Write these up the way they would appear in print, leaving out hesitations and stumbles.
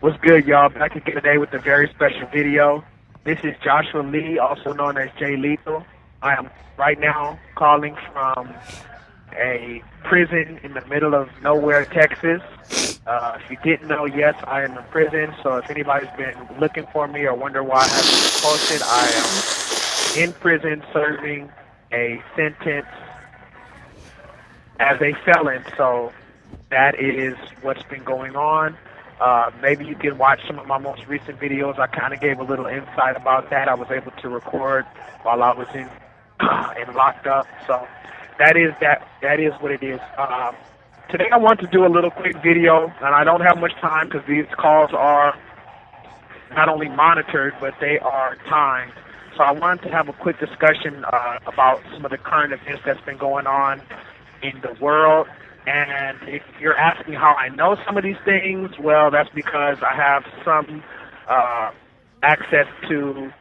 What's good, y'all? Back again today with a very special video. This is Joshua Lee, also known as J-LEETHAL. I am right now calling from a prison in the middle of nowhere, Texas. If you didn't know, yes, I am in prison. So if anybody's been looking for me or wonder why I haven't been posted, I am in prison serving a sentence as a felon. So that is what's been going on. Maybe you can watch some of my most recent videos. I kind of gave a little insight about that. I was able to record while I was in locked up. So that is what it is. Today I want to do a little quick video, and I don't have much time because these calls are not only monitored, but they are timed. So I wanted to have a quick discussion about some of the current events that's been going on in the world. And if you're asking how I know some of these things, well, that's because I have some access to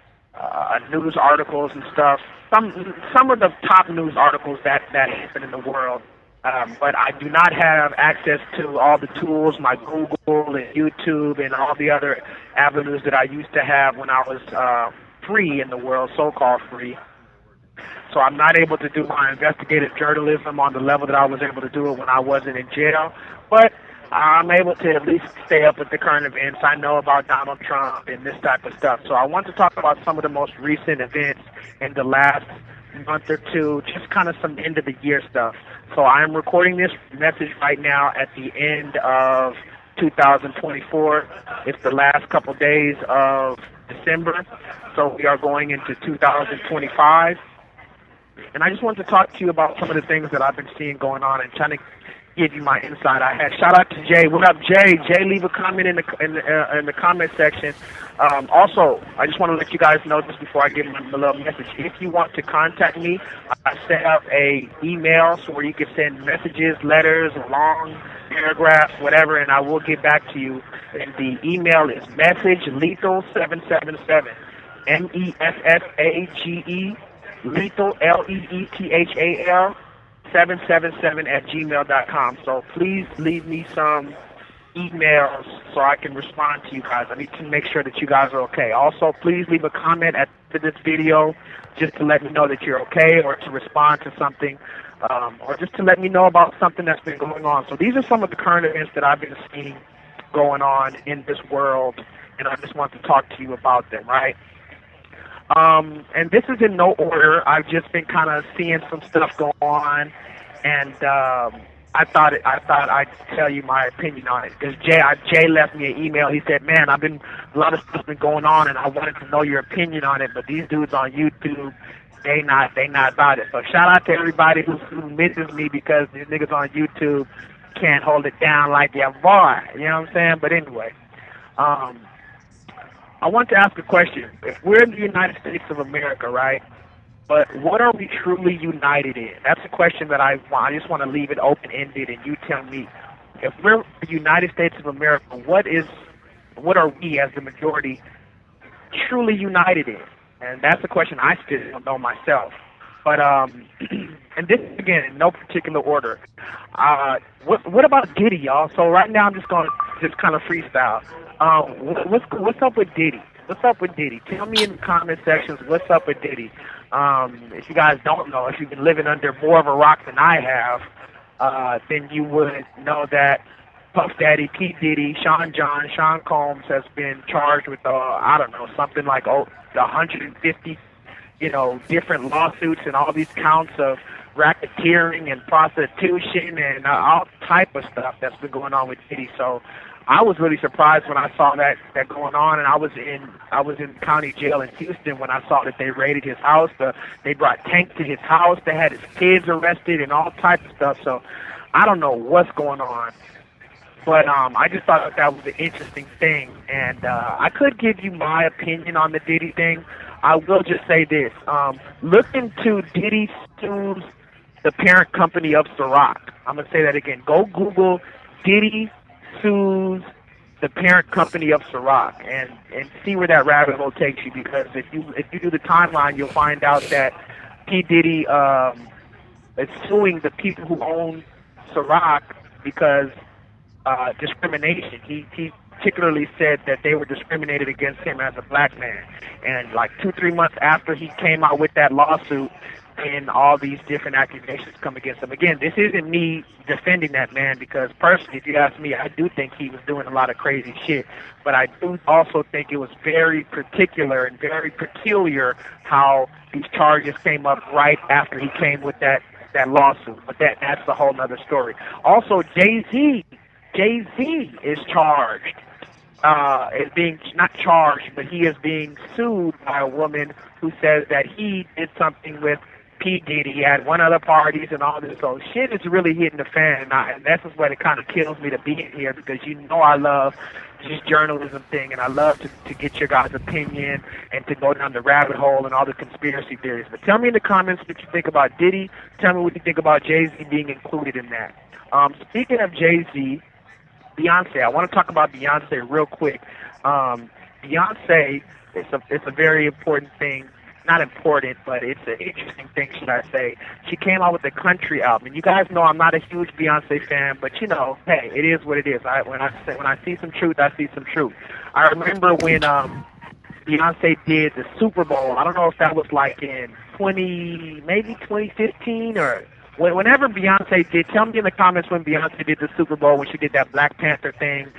news articles and stuff. Some of the top news articles that happen in the world. But I do not have access to all the tools, my Google and YouTube and all the other avenues that I used to have when I was free in the world, so-called free. So I'm not able to do my investigative journalism on the level that I was able to do it when I wasn't in jail. But I'm able to at least stay up with the current events. I know about Donald Trump and this type of stuff. So I want to talk about some of the most recent events in the last month or two, just kind of some end of the year stuff. So I'm recording this message right now at the end of 2024. It's the last couple days of December. So we are going into 2025. And I just wanted to talk to you about some of the things that I've been seeing going on and trying to give you my insight. I had shout out to Jay. What up, Jay? Jay, leave a comment in the comment section. Also, I just want to let you guys know just before I give them a little message. If you want to contact me, I set up a email so where you can send messages, letters, long paragraphs, whatever, and I will get back to you. And the email is messagelethal777, MESSAGE. Lethal, LEETHAL 777 @gmail.com. So please leave me some emails so I can respond to you guys. I need to make sure that you guys are okay. Also, please leave a comment at this video just to let me know that you're okay, or to respond to something, or just to let me know about something that's been going on. So these are some of the current events that I've been seeing going on in this world, and I just want to talk to you about them, right? And this is in no order. I've just been kind of seeing some stuff go on, and I thought I'd tell you my opinion on it. Because Jay left me an email. He said, "Man, a lot of stuff's been going on, and I wanted to know your opinion on it. But these dudes on YouTube, they not about it." So shout out to everybody who misses me, because these niggas on YouTube can't hold it down like your boy. You know what I'm saying? But anyway. I want to ask a question. If we're in the United States of America, right, but what are we truly united in? That's a question that I just want to leave it open-ended, and you tell me. If we're the United States of America, what are we as the majority truly united in? And that's a question I still don't know myself. But, and this, again, in no particular order. What about Diddy, y'all? So right now I'm just going to kind of freestyle. What's up with Diddy? What's up with Diddy? Tell me in the comment sections what's up with Diddy. If you guys don't know, if you've been living under more of a rock than I have, then you would know that Puff Daddy, P. Diddy, Sean Combs has been charged with, something like 150, different lawsuits and all these counts of racketeering and prostitution and all type of stuff that's been going on with Diddy. So I was really surprised when I saw that going on, and I was in county jail in Houston when I saw that they raided his house. They brought tanks to his house. They had his kids arrested and all types of stuff. So I don't know what's going on, but I just thought that was an interesting thing, and I could give you my opinion on the Diddy thing. I will just say this: look into Diddy sues the parent company of Ciroc. I'm gonna say that again. Go Google Diddy sues the parent company of Ciroc, and see where that rabbit hole takes you. Because if you do the timeline, you'll find out that P. Diddy is suing the people who own Ciroc because discrimination. He particularly said that they were discriminated against him as a black man. And like 2-3 months after he came out with that lawsuit, and all these different accusations come against him. Again, this isn't me defending that man, because personally, if you ask me, I do think he was doing a lot of crazy shit. But I do also think it was very particular and very peculiar how these charges came up right after he came with that lawsuit. But that's a whole nother story. Also, Jay-Z is charged. Is being not charged, but he is being sued by a woman who says that he did something with P. Diddy. He had one other parties and all this. So shit is really hitting the fan, and that's just what it kind of kills me to be in here, because you know I love this journalism thing, and I love to get your guys' opinion and to go down the rabbit hole and all the conspiracy theories. But tell me in the comments what you think about Diddy. Tell me what you think about Jay-Z being included in that. Speaking of Jay-Z, Beyonce. I want to talk about Beyonce real quick. Beyonce, it's a very important thing. Not important, but it's an interesting thing, should I say. She came out with a country album. And you guys know I'm not a huge Beyonce fan, but you know, hey, it is what it is. When I see some truth, I see some truth. I remember when Beyonce did the Super Bowl. I don't know if that was like in 2015 or whenever Beyonce did. Tell me in the comments when Beyonce did the Super Bowl, when she did that Black Panther thing.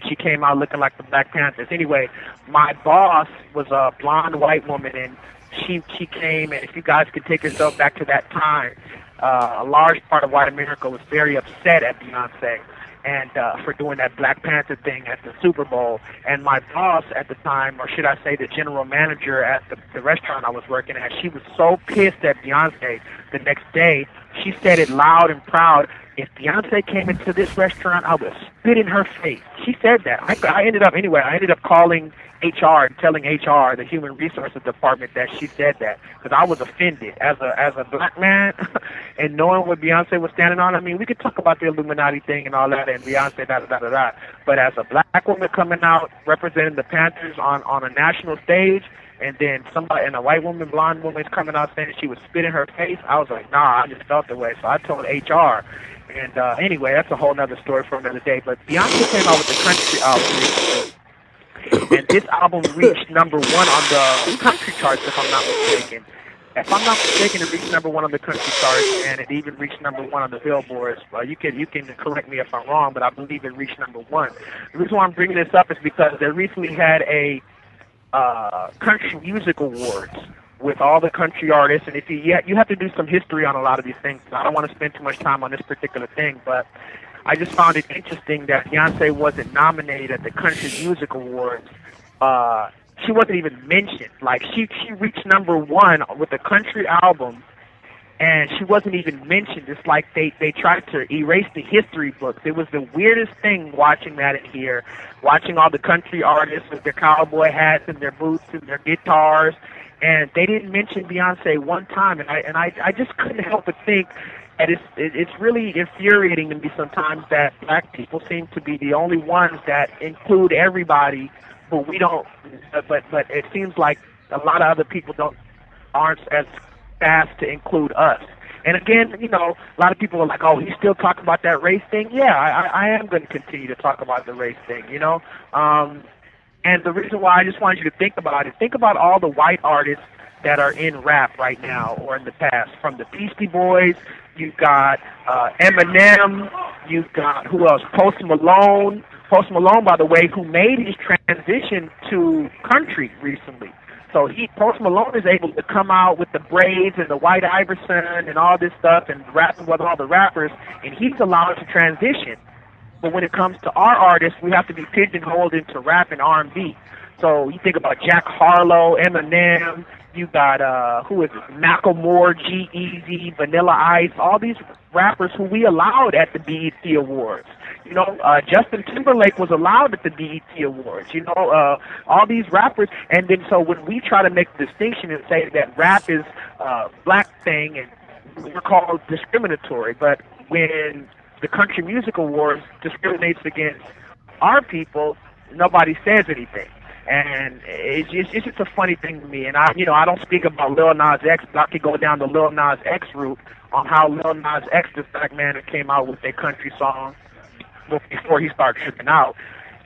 She came out looking like the Black Panthers. Anyway, my boss was a blonde white woman, and she came, and if you guys could take yourself back to that time, a large part of white America was very upset at Beyonce and for doing that Black Panther thing at the Super Bowl. And my boss at the time, or should I say the general manager at the restaurant I was working at, she was so pissed at Beyonce the next day, she said it loud and proud, if Beyonce came into this restaurant, I would spit in her face. She said that. I ended up calling HR and telling HR, the Human Resources Department, that she said that, because I was offended as a black man and knowing what Beyonce was standing on. I mean, we could talk about the Illuminati thing and all that and Beyonce, da-da-da-da-da, but as a black woman coming out representing the Panthers on a national stage, and then somebody, and a white woman, blonde woman, is coming out saying she would spit in her face, I was like, nah, I just felt the way. So I told HR. And anyway, that's a whole other story for another day. But Beyonce came out with the country album recently. And this album reached #1 on the country charts, if I'm not mistaken. If I'm not mistaken, it reached #1 on the country charts, and it even reached #1 on the billboards. You can correct me if I'm wrong, but I believe it reached #1. The reason why I'm bringing this up is because they recently had a country music awards with all the country artists, and if you have to do some history on a lot of these things. I don't want to spend too much time on this particular thing, but I just found it interesting that Beyonce wasn't nominated at the Country Music Awards. She wasn't even mentioned. Like, she reached #1 with a country album, and she wasn't even mentioned. It's like they tried to erase the history books. It was the weirdest thing watching that in here, watching all the country artists with their cowboy hats and their boots and their guitars, and they didn't mention Beyonce one time. And I just couldn't help but think that it's really infuriating to me sometimes that black people seem to be the only ones that include everybody, but we don't. But it seems like a lot of other people aren't as fast to include us. And again, you know, a lot of people are like, oh, he's still talking about that race thing. Yeah, I am going to continue to talk about the race thing, you know. And the reason why I just wanted you to think about all the white artists that are in rap right now or in the past. From the Beastie Boys, you've got Eminem, you've got, who else? Post Malone. Post Malone, by the way, who made his transition to country recently. So Post Malone is able to come out with the braids and the White Iverson and all this stuff and rapping with all the rappers, and he's allowed to transition. But when it comes to our artists, we have to be pigeonholed into rap and R&B. So you think about Jack Harlow, Eminem, you got, who is it, Macklemore, G-Eazy, Vanilla Ice, all these rappers who we allowed at the BET Awards. You know, Justin Timberlake was allowed at the BET Awards. You know, all these rappers. And then so when we try to make the distinction and say that rap is a black thing, and we're called discriminatory, but when the Country Music Awards discriminates against our people, nobody says anything. And it's just a funny thing to me. And I don't speak about Lil Nas X, but I could go down the Lil Nas X route on how Lil Nas X, this black man that came out with a country song before he started tripping out.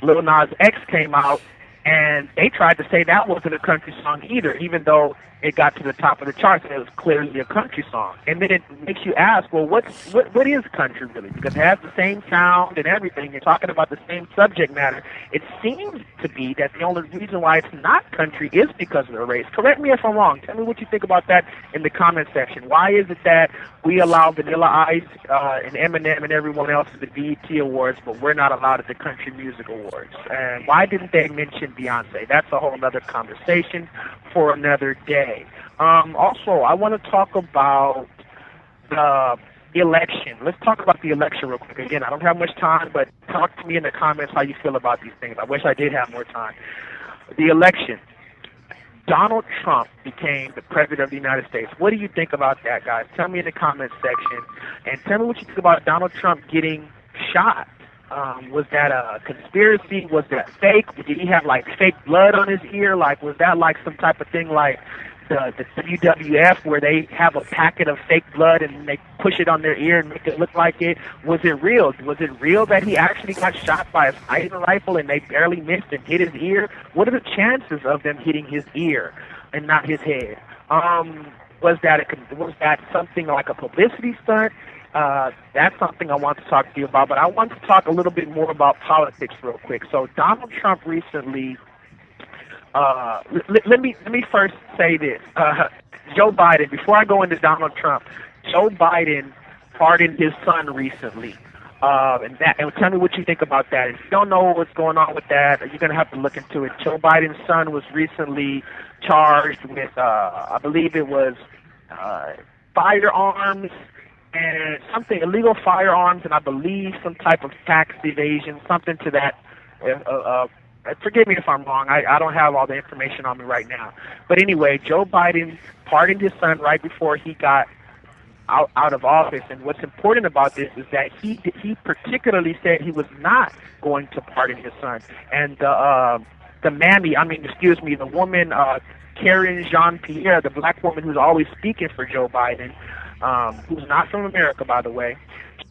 Lil Nas X came out, and they tried to say that wasn't a country song either, even though it got to the top of the charts and it was clearly a country song. And then it makes you ask, well, what is country really? Because it has the same sound and everything. You're talking about the same subject matter. It seems to be that the only reason why it's not country is because of the race. Correct me if I'm wrong. Tell me what you think about that in the comment section. Why is it that we allow Vanilla Ice and Eminem and everyone else at the BET Awards, but we're not allowed at the Country Music Awards? And why didn't they mention Beyonce? That's a whole other conversation for another day. Also, I want to talk about the election. Let's talk about the election real quick. Again, I don't have much time, but talk to me in the comments how you feel about these things. I wish I did have more time. The election. Donald Trump became the president of the United States. What do you think about that, guys? Tell me in the comments section. And tell me what you think about Donald Trump getting shot. Was that a conspiracy? Was that fake? Did he have, like, fake blood on his ear? Like, was that, like, some type of thing like the WWF where they have a packet of fake blood and they push it on their ear and make it look like it? Was it real? Was it real that he actually got shot by a sniper rifle and they barely missed and hit his ear? What are the chances of them hitting his ear and not his head? Was that something like a publicity stunt? That's something I want to talk to you about, but I want to talk a little bit more about politics real quick. So Donald Trump recently, let me first say this. Joe Biden, before I go into Donald Trump, Joe Biden pardoned his son recently. And tell me what you think about that. If you don't know what's going on with that, you're going to have to look into it. Joe Biden's son was recently charged with, I believe it was firearms, and something illegal firearms, and I believe some type of tax evasion, something to that. Forgive me if I'm wrong. I don't have all the information on me right now. But anyway, Joe Biden pardoned his son right before he got out of office. And what's important about this is that he particularly said he was not going to pardon his son. And the woman, Karen Jean-Pierre, the black woman who's always speaking for Joe Biden, who's not from America, by the way.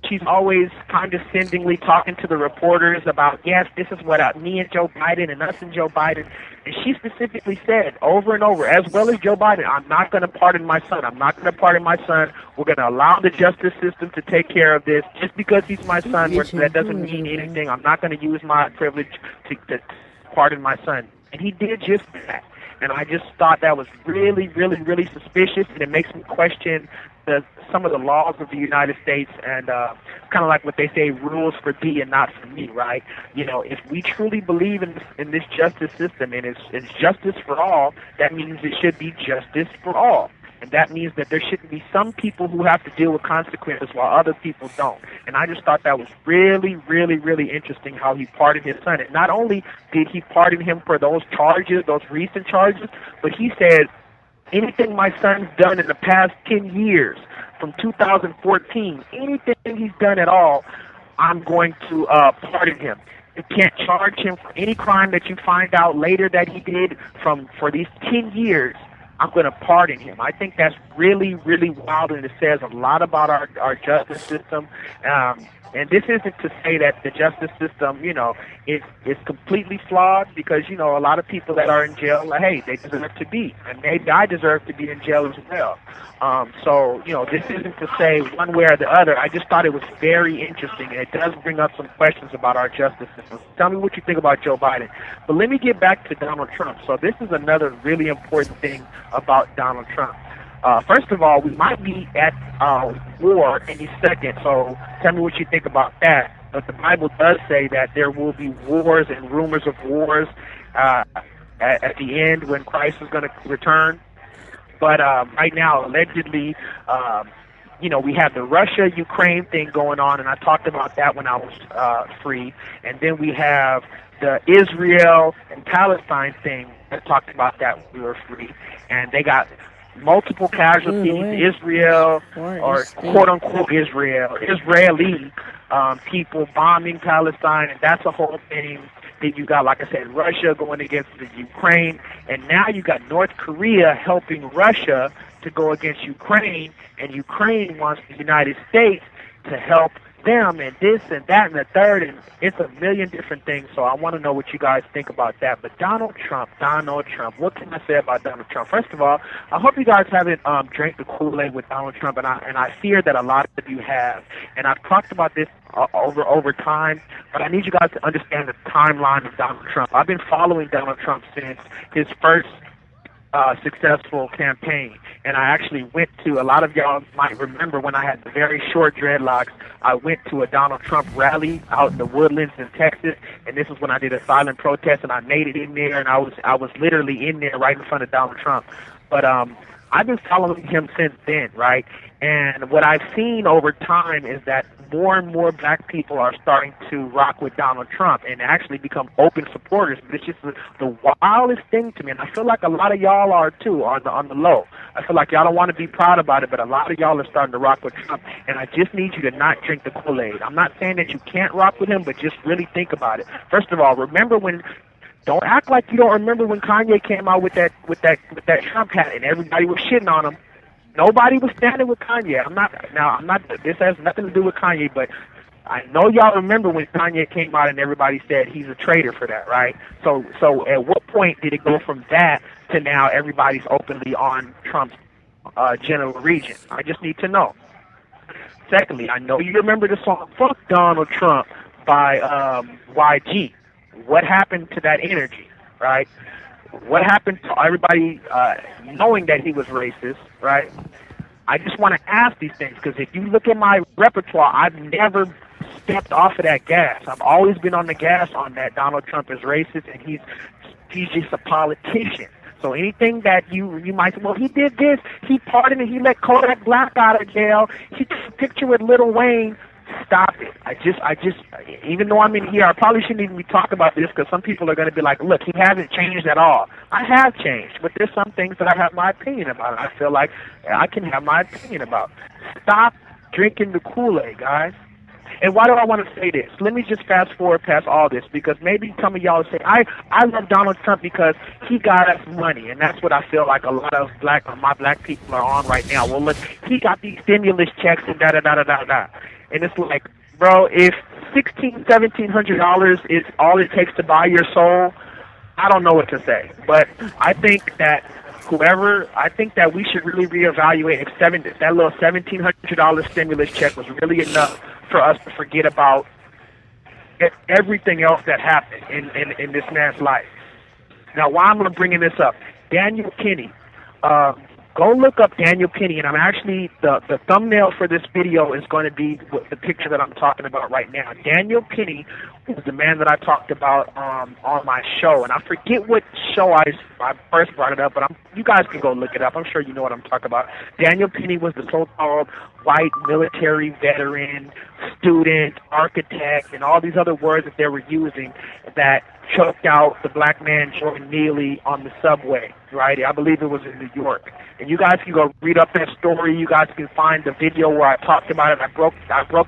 She's always condescendingly talking to the reporters about, yes, this is what me and Joe Biden and us and Joe Biden. And she specifically said over and over, as well as Joe Biden, I'm not going to pardon my son. I'm not going to pardon my son. We're going to allow the justice system to take care of this. Just because he's my son, that doesn't mean anything. I'm not going to use my privilege to pardon my son. And he did just that. And I just thought that was really, really, really suspicious, and it makes me question some of the laws of the United States, and kind of like what they say, rules for thee and not for me, right? You know, if we truly believe in this justice system and it's justice for all, that means it should be justice for all. And that means that there shouldn't be some people who have to deal with consequences while other people don't. And I just thought that was really, really, really interesting how he pardoned his son. And not only did he pardon him for those charges, those recent charges, but he said, anything my son's done in the past 10 years, from 2014, anything he's done at all, I'm going to pardon him. You can't charge him for any crime that you find out later that he did for these 10 years. I'm going to pardon him. I think that's really, really wild, and it says a lot about our justice system. And this isn't to say that the justice system, you know, is completely flawed, because, you know, a lot of people that are in jail, like, hey, they deserve to be. And maybe I deserve to be in jail as well. So, you know, this isn't to say one way or the other. I just thought it was very interesting, and it does bring up some questions about our justice system. Tell me what you think about Joe Biden. But let me get back to Donald Trump. So this is another really important thing about Donald Trump. First of all, we might be at war any second, so tell me what you think about that. But the Bible does say that there will be wars and rumors of wars at the end when Christ is going to return. But right now, allegedly, you know, we have the Russia-Ukraine thing going on, and I talked about that when I was free. And then we have the Israel and Palestine thing. I talked about that when we were free. And they got multiple casualties, Israel, or quote-unquote Israeli people bombing Palestine, and that's a whole thing. Then you got, like I said, Russia going against the Ukraine, and now you got North Korea helping Russia to go against Ukraine, and Ukraine wants the United States to help them and this and that and the third, and it's a million different things. So I want to know what you guys think about that. But Donald Trump, what can I say about Donald Trump? First of all, I hope you guys haven't drank the Kool-Aid with Donald Trump, and I fear that a lot of you have. And I've talked about this over time, but I need you guys to understand the timeline of Donald Trump. I've been following Donald Trump since his first successful campaign, and I actually went to, a lot of y'all might remember when I had the very short dreadlocks, I went to a Donald Trump rally out in the Woodlands in Texas, and this is when I did a silent protest, and I made it in there, and I was literally in there right in front of Donald Trump. But I've been following him since then, right? And what I've seen over time is that more and more black people are starting to rock with Donald Trump and actually become open supporters. But it's just the wildest thing to me, and I feel like a lot of y'all are too on the low. I feel like y'all don't want to be proud about it, but a lot of y'all are starting to rock with Trump, and I just need you to not drink the Kool-Aid. I'm not saying that you can't rock with him, but just really think about it. First of all, remember when. Don't act like you don't remember when Kanye came out with that Trump hat and everybody was shitting on him. Nobody was standing with Kanye. I'm not. This has nothing to do with Kanye, but I know y'all remember when Kanye came out and everybody said he's a traitor for that, right? So at what point did it go from that to now everybody's openly on Trump's general region? I just need to know. Secondly, I know you remember the song "Fuck Donald Trump" by YG. What happened to that energy, right? What happened to everybody knowing that he was racist, right? I just want to ask these things because if you look at my repertoire, I've never stepped off of that gas. I've always been on the gas on that Donald Trump is racist and he's just a politician. So anything that you might say, well, he did this, he pardoned it, he let Kodak Black out of jail, he took a picture with Lil Wayne. Stop it. I just, even though I'm in here, I probably shouldn't even be talking about this because some people are going to be like, look, he hasn't changed at all. I have changed, but there's some things that I have my opinion about, and I feel like I can have my opinion about. Stop drinking the Kool-Aid, guys. And why do I want to say this? Let me just fast forward past all this because maybe some of y'all say, I love Donald Trump because he got us money, and that's what I feel like a lot of my black people are on right now. Well, look, he got these stimulus checks and da-da-da-da-da-da. And it's like, bro, if $1,700 is all it takes to buy your soul, I don't know what to say. But I think that we should really reevaluate if that little $1,700 stimulus check was really enough for us to forget about everything else that happened in this man's life. Now, why I'm bringing this up, Daniel Kinney. Go look up Daniel Kinney, and I'm actually, the thumbnail for this video is going to be the picture that I'm talking about right now. Daniel Kinney was the man that I talked about on my show, and I forget what show I first brought it up, but you guys can go look it up. I'm sure you know what I'm talking about. Daniel Kinney was the so-called white military veteran, student, architect, and all these other words that they were using that choked out the black man Jordan Neely on the subway, right? I believe it was in New York. And you guys can go read up that story. You guys can find the video where I talked about it. I broke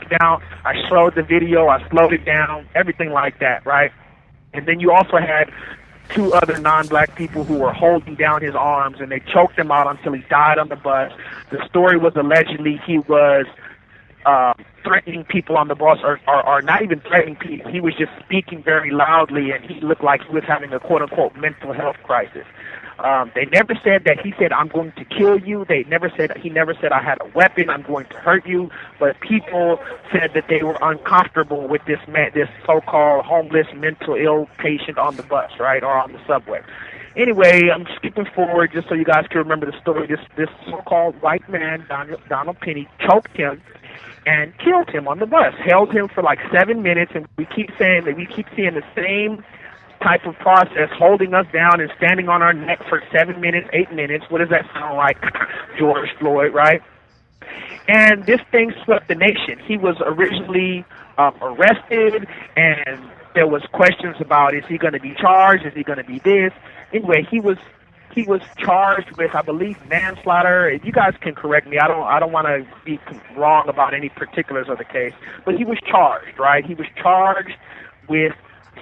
it down. I slowed the video. I slowed it down. Everything like that, right? And then you also had two other non-black people who were holding down his arms, and they choked him out until he died on the bus. The story was allegedly he was threatening people on the bus, or not even threatening people. He was just speaking very loudly, and he looked like he was having a quote-unquote mental health crisis. They never said that he said, I'm going to kill you. He never said I had a weapon, I'm going to hurt you. But people said that they were uncomfortable with this man, this so-called homeless mental ill patient on the bus, right, or on the subway. Anyway, I'm skipping forward just so you guys can remember the story. This so-called white man, Donald Kinney, choked him and killed him on the bus, held him for like 7 minutes, and we keep seeing the same type of process, holding us down and standing on our neck for 7 minutes, 8 minutes. What does that sound like? George Floyd, right? And this thing swept the nation. He was originally arrested, and there was questions about, is he going to be charged? Is he going to be this? Anyway, he was charged with, I believe, manslaughter. You guys can correct me. I don't want to be wrong about any particulars of the case, but he was charged, right? He was charged with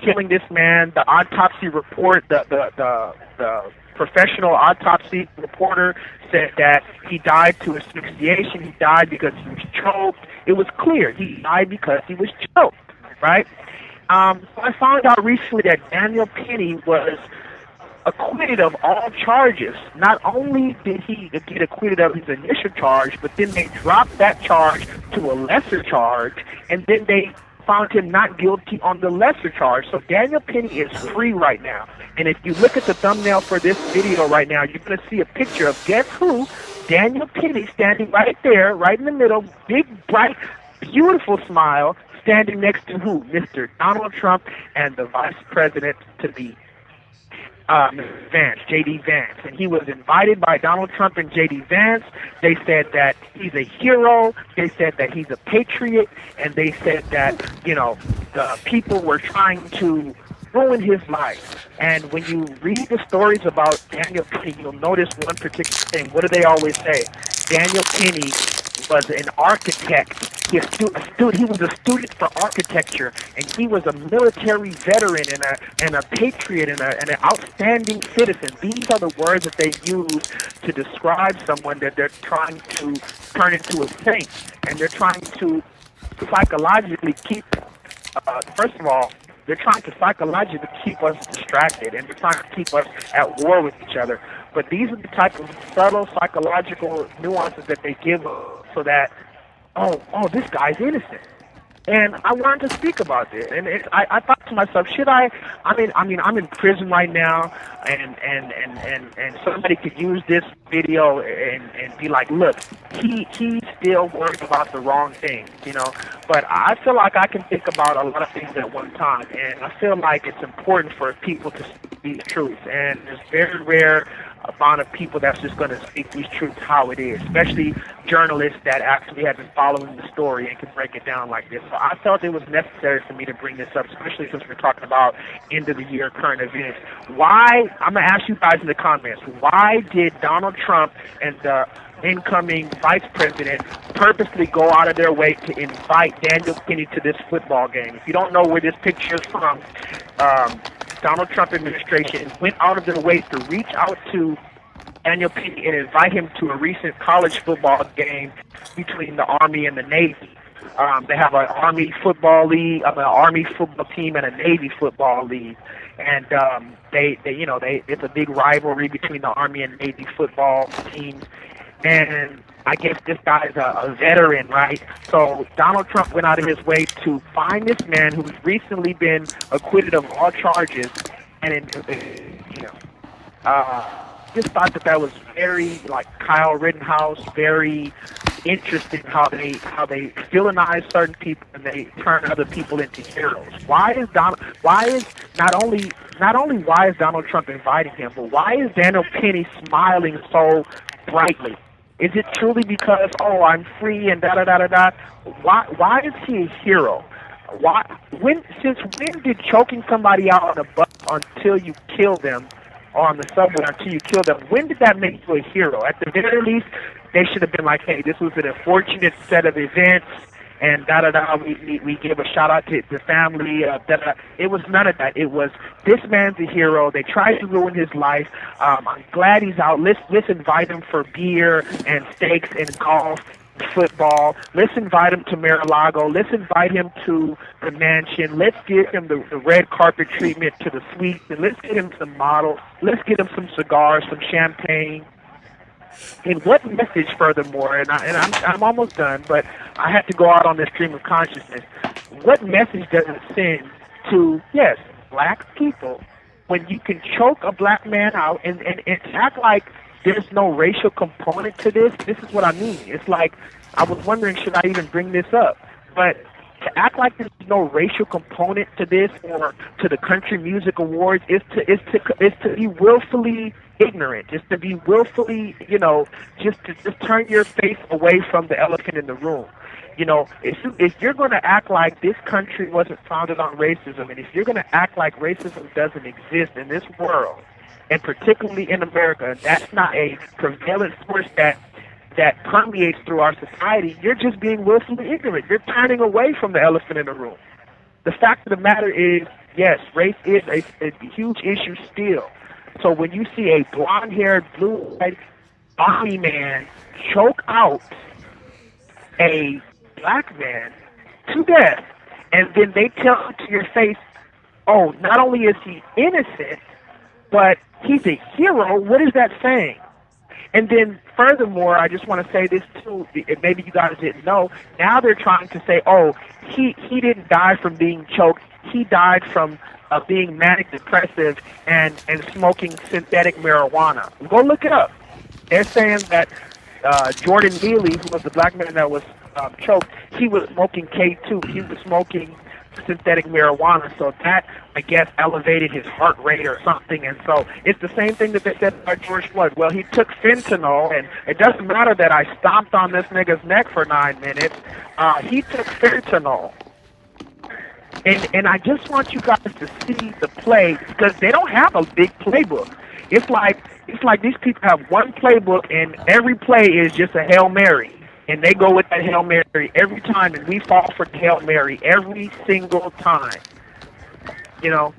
killing this man. The autopsy report, the professional autopsy reporter said that he died to asphyxiation. He died because he was choked. It was clear he died because he was choked, right? So I found out recently that Daniel Penny was acquitted of all charges. Not only did he get acquitted of his initial charge, but then they dropped that charge to a lesser charge, and then they found him not guilty on the lesser charge. So Daniel Penny is free right now. And if you look at the thumbnail for this video right now, you're going to see a picture of, guess who? Daniel Penny standing right there, right in the middle, big, bright, beautiful smile, standing next to who? Mr. Donald Trump and the vice president to be Vance, J.D. Vance. And he was invited by Donald Trump and J.D. Vance. They said that he's a hero. They said that he's a patriot. And they said that, you know, the people were trying to ruin his life. And when you read the stories about Daniel Penny, you'll notice one particular thing. What do they always say? Daniel Penny was an architect. He was a student for architecture, and he was a military veteran and a patriot and an outstanding citizen. These are the words that they use to describe someone that they're trying to turn into a saint, and they're trying to psychologically keep. First of all, they're trying to psychologically keep us distracted, and they're trying to keep us at war with each other. But these are the type of subtle psychological nuances that they give so that, oh, this guy's innocent. And I wanted to speak about this. And I thought to myself, should I? I mean, I'm in prison right now, and somebody could use this video and be like, look, he's still worried about the wrong things, you know. But I feel like I can think about a lot of things at one time, and I feel like it's important for people to speak the truth. And there's very rare amount of people that's just going to speak these truths how it is, especially journalists that actually have been following the story and can break it down like this. So I felt it was necessary for me to bring this up, especially since we're talking about end of the year current events. Why, I'm going to ask you guys in the comments, why did Donald Trump and the incoming vice president purposely go out of their way to invite Daniel Penny to this football game? If you don't know where this picture is from, Donald Trump administration went out of their way to reach out to Daniel Penny and invite him to a recent college football game between the Army and the Navy. They have an Army football league, an Army football team, and a Navy football league, and it's a big rivalry between the Army and Navy football teams. And I guess this guy's a veteran, right? So Donald Trump went out of his way to find this man who's recently been acquitted of all charges, and just thought that was very, like, Kyle Rittenhouse, very interesting how they villainize certain people and they turn other people into heroes. Why is Donald Trump inviting him, but why is Daniel Penny smiling so brightly? Is it truly because, oh, I'm free and da-da-da-da-da? Why is he a hero? Since when did choking somebody out on a bus until you kill them, or on the subway until you kill them, when did that make you a hero? At the very least, they should have been like, hey, this was an unfortunate set of events, and da-da-da, we give a shout-out to the family, da-da. It was none of that. It was, this man's a hero. They tried to ruin his life. I'm glad he's out. Let's invite him for beer and steaks and golf, football. Let's invite him to Mar-a-Lago. Let's invite him to the mansion. Let's give him the red carpet treatment to the suite, and let's get him some models. Let's get him some cigars, some champagne. And what message, furthermore, and I'm almost done, but I have to go out on this stream of consciousness. What message does it send to, yes, black people, when you can choke a black man out and act like there's no racial component to this? This is what I mean. It's like, I was wondering, should I even bring this up? But to act like there's no racial component to this, or to the Country Music Awards, is to be willfully ignorant, just to be willfully, just turn your face away from the elephant in the room. If you're going to act like this country wasn't founded on racism, and if you're going to act like racism doesn't exist in this world, and particularly in America, that's not a prevalent force that permeates through our society, you're just being willfully ignorant. You're turning away from the elephant in the room. The fact of the matter is, yes, race is a huge issue still. So when you see a blonde-haired, blue-eyed Army man choke out a black man to death, and then they tell you to your face, oh, not only is he innocent, but he's a hero. What is that saying? And then furthermore, I just want to say this too, maybe you guys didn't know, now they're trying to say, oh, he didn't die from being choked, he died from being manic depressive and smoking synthetic marijuana. Go look it up. They're saying that Jordan Neely, who was the black man that was choked, he was smoking K2, he was smoking synthetic marijuana, so that, I guess, elevated his heart rate or something. And so it's the same thing that they said about George Floyd. Well, he took fentanyl, and it doesn't matter that I stomped on this nigga's neck for 9 minutes. He took fentanyl. And I just want you guys to see the play, because they don't have a big playbook. It's like these people have one playbook, and every play is just a Hail Mary. And they go with that Hail Mary every time, and we fall for the Hail Mary every single time. You know,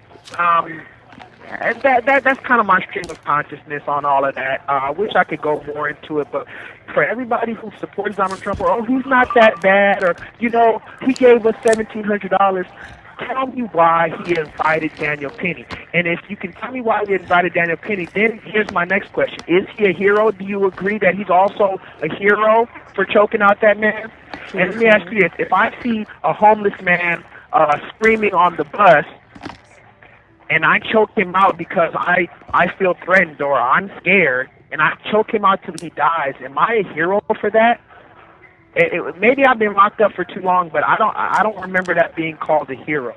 that's kind of my stream of consciousness on all of that. I wish I could go more into it, but for everybody who supports Donald Trump, or, oh, he's not that bad, or, you know, he gave us $1,700, tell me why he invited Daniel Penny. And if you can tell me why he invited Daniel Penny, then here's my next question. Is he a hero? Do you agree that he's also a hero for choking out that man? And let me ask you this. If I see a homeless man screaming on the bus, and I choke him out because I feel threatened or I'm scared, and I choke him out till he dies, am I a hero for that? Maybe I've been locked up for too long, but I don't remember that being called a hero.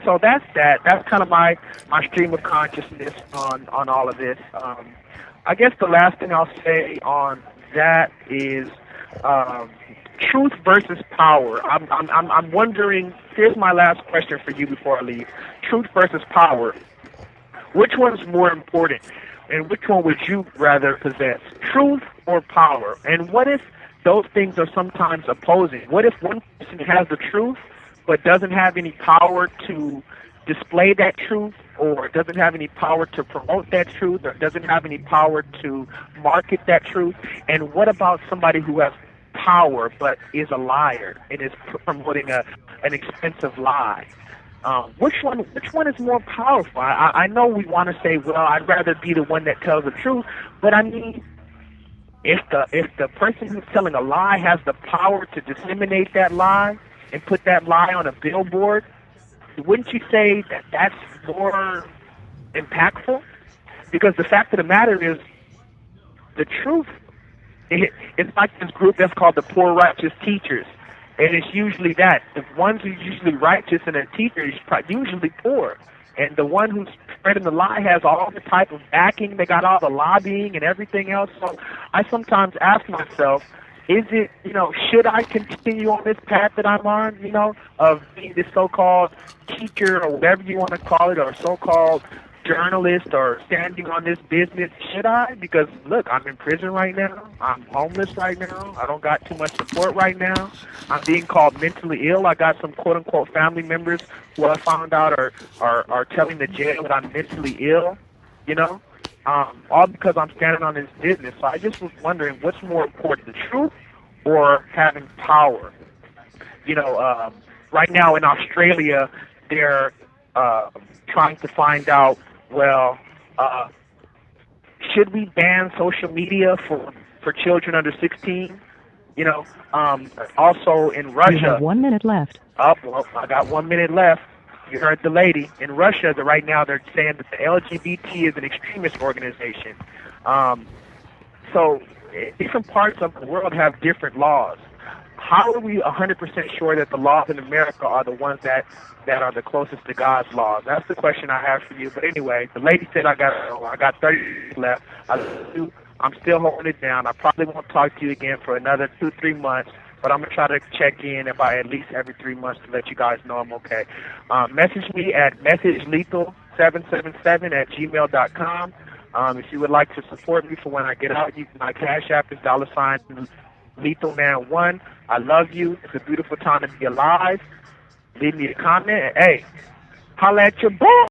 So that's that. That's kind of my stream of consciousness on all of this. I guess the last thing I'll say on that is truth versus power. I'm wondering. Here's my last question for you before I leave. Truth versus power. Which one's more important, and which one would you rather possess? Truth or power? And what if those things are sometimes opposing? What if one person has the truth but doesn't have any power to display that truth, or doesn't have any power to promote that truth, or doesn't have any power to market that truth? And what about somebody who has power but is a liar and is promoting an expensive lie? Which one is more powerful? I know we want to say, well, I'd rather be the one that tells the truth, but I mean, if the person who's telling a lie has the power to disseminate that lie and put that lie on a billboard, wouldn't you say that that's more impactful? Because the fact of the matter is, the truth, it's like this group that's called the Poor Righteous Teachers. And it's usually that. The ones who's usually righteous and a teacher is usually poor. And the one who's spreading the lie has all the type of backing. They got all the lobbying and everything else. So I sometimes ask myself, is it, should I continue on this path that I'm on, of being this so-called teacher or whatever you want to call it, or so-called journalist, or standing on this business? Should I? Because, look, I'm in prison right now. I'm homeless right now. I don't got too much support right now. I'm being called mentally ill. I got some quote-unquote family members who I found out are telling the jail that I'm mentally ill, all because I'm standing on this business. So I just was wondering, what's more important, the truth or having power? Right now in Australia, they're trying to find out, well, should we ban social media for children under 16? Also in Russia. You have 1 minute left. Oh, well, I got 1 minute left. You heard the lady. In Russia, right now, they're saying that the LGBT is an extremist organization. So different parts of the world have different laws. How are we 100% sure that the laws in America are the ones that are the closest to God's laws? That's the question I have for you. But anyway, the lady said I got 30 minutes left. I'm still holding it down. I probably won't talk to you again for another 2-3 months. But I'm going to try to check in at least every 3 months to let you guys know I'm okay. Message me at messagelethal777@gmail.com. If you would like to support me for when I get out, my Cash App is $LethalMan1. I love you. It's a beautiful time to be alive. Leave me a comment. And, hey, holla at your boy.